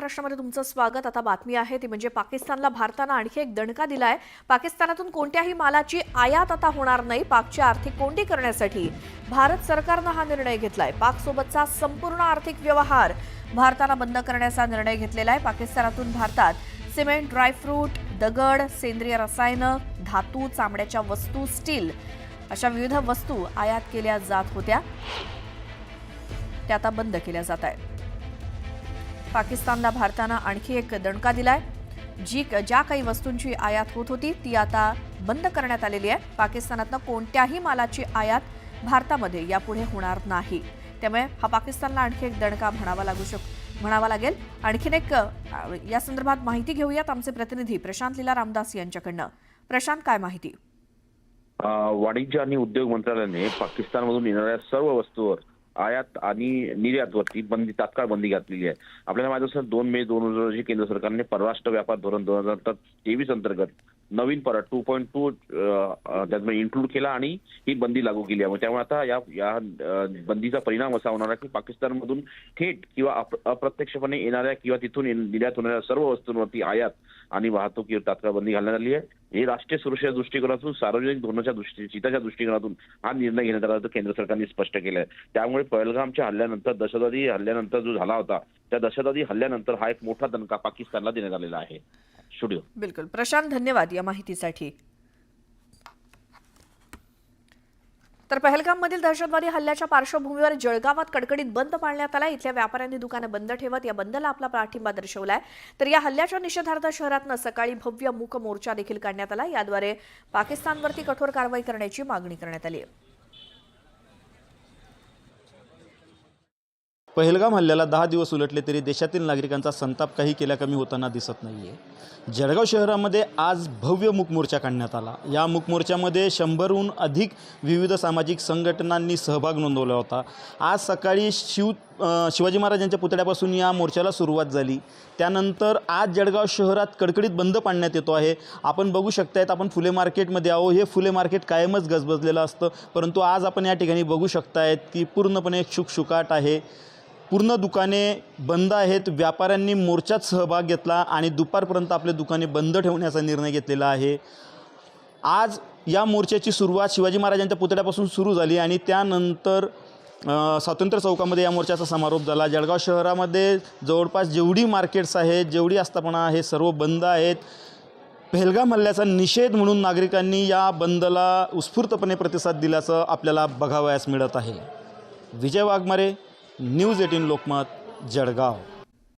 महाराष्ट्रामध्ये तुमचं स्वागत। आता बातमी आहे ती म्हणजे पाकिस्तानला भारताने आणखी एक दणका दिलाय। पाकिस्तानातून कोणत्याही मालाची आयात आता होणार नाही। पाकची आर्थिक कोंडी करण्यासाठी भारत सरकारने हा निर्णय घेतलाय। पाक सोबतचा संपूर्ण आर्थिक व्यवहार भारताने बंद करण्याचा निर्णय घेतलेला आहे। पाकिस्तानातून भारतात सिमेंट, ड्रायफ्रूट, दगड, सेंद्रिय रसायनं, धातू, चामड्याच्या वस्तू, स्टील अशा विविध वस्तू आयात केल्या जात होत्या, त्या आता बंद केल्या जात आहेत। पाकिस्तानला भारताने आणखी एक दणका दिलाय। ज्या काही वस्तूंची आयात होत होती ती आता बंद करण्यात आलेली आहे। पाकिस्तानातून कोणत्याही मालाची आयात भारतामध्ये यापुढे होणार नाही। त्यामुळे हा पाकिस्तानला आणखी एक दणका म्हणावा लागेल। आणखीन एक या संदर्भात माहिती घेऊयात आमचे प्रतिनिधी प्रशांत लीला रामदास यांच्याकडनं। प्रशांत, काय माहिती? वाणिज्य आणि उद्योग मंत्रालयाने पाकिस्तानमधून येणाऱ्या सर्व वस्तूंवर आयात आणि निर्यातवरती तात्काळ बंदी घातलेली आहे। आपल्याला माहिती असेल 2 मे 2000 रोजी केंद्र सरकारने परराष्ट्र व्यापार धोरण 2023 अंतर्गत नवीन 2.2 त्यामध्ये इन्क्लूड केला आणि ही बंदी लागू केली आहे। त्यामुळे आता या बंदीचा परिणाम असा होणार आहे की पाकिस्तानमधून थेट किंवा अप्रत्यक्षपणे येणाऱ्या किंवा तिथून निर्यात होणाऱ्या सर्व वस्तूंवरती आयात आणि वाहतुकीवर तात्काळ बंदी घालण्यात आली आहे। हे राष्ट्रीय सुरक्षेच्या दृष्टिकोनातून, सार्वजनिक धोरणाच्या हिताच्या दृष्टिकोनातून हा निर्णय घेण्यात आला असं केंद्र सरकारने स्पष्ट केलं आहे। त्यामुळे पहलगामच्या हल्ल्यानंतर, दहशतवादी हल्ल्यानंतर जो झाला होता, त्या दहशतवादी हल्ल्यानंतर हा एक मोठा दणका पाकिस्तानला देण्यात आलेला आहे। स्टुडिओ। बिलकुल प्रशांत, धन्यवाद या माहितीसाठी। तर पहलगाममधील दहशतवादी हल्ल्याच्या पार्श्वभूमीवर जळगावात कडकडीत बंद पाळण्यात आला। इथल्या व्यापाऱ्यांनी दुकाने बंद ठेवत या बंदला आपला पाठिंबा दर्शवलाय। तर या हल्ल्याच्या निषेधार्थ शहरातनं सकाळी भव्य मूक मोर्चा देखील काढण्यात आला। याद्वारे पाकिस्तानवरती कठोर कारवाई करण्याची मागणी करण्यात आली आहे। पहलगाम हल्ल्याला 10 दिवस उलटले तरी देशातील नागरिकांचा संताप काही केल्या कमी होताना दिसत नाहीये। जळगाव शहरामध्ये आज भव्य मूक मोर्चा काढण्यात आला। या मूक मोर्चामध्ये 100हून अधिक विविध सामाजिक संघटनांनी सहभाग नोंदवला होता। आज सकाळी शिवाजी महाराजांच्या पुतळ्यापासून या मोर्चाला सुरुवात झाली। त्यानंतर आज जळगाव शहरात कडकडीत बंद पाडण्यात येतो आहे। आपण बघू शकतायत, आपण फुले मार्केटमध्ये आहो। हे फुले मार्केट कायमच गजबजलेलं असतं, परंतु आज आपण या ठिकाणी बघू शकतायत की पूर्णपणे शुकशुकाट आहे। पूर्ण दुकाने बंद आहेत। व्यापाऱ्यांनी मोर्चात सहभाग घेतला आणि दुपारपर्यंत आपले दुकाने बंद ठेवण्याचा निर्णय घेतलेला आहे। आज या मोर्चाची सुरुवात शिवाजी महाराजांच्या पुतळ्यापासून सुरू झाली आणि त्यानंतर स्वातंत्र्य चौकामध्ये या मोर्चाचा समारोप झाला। जळगाव शहरामध्ये जवळपास जेवढी मार्केट्स आहेत, जेवढी आस्थापना आहे, सर्व बंद आहेत। पहलगाम हल्ल्याचा निषेध म्हणून नागरिकांनी या बंदला उत्स्फूर्तपणे प्रतिसाद दिल्याचं आपल्याला बघावयास मिळत आहे। विजय वाघमारे, न्यूज 18 लोकमत, जळगाव।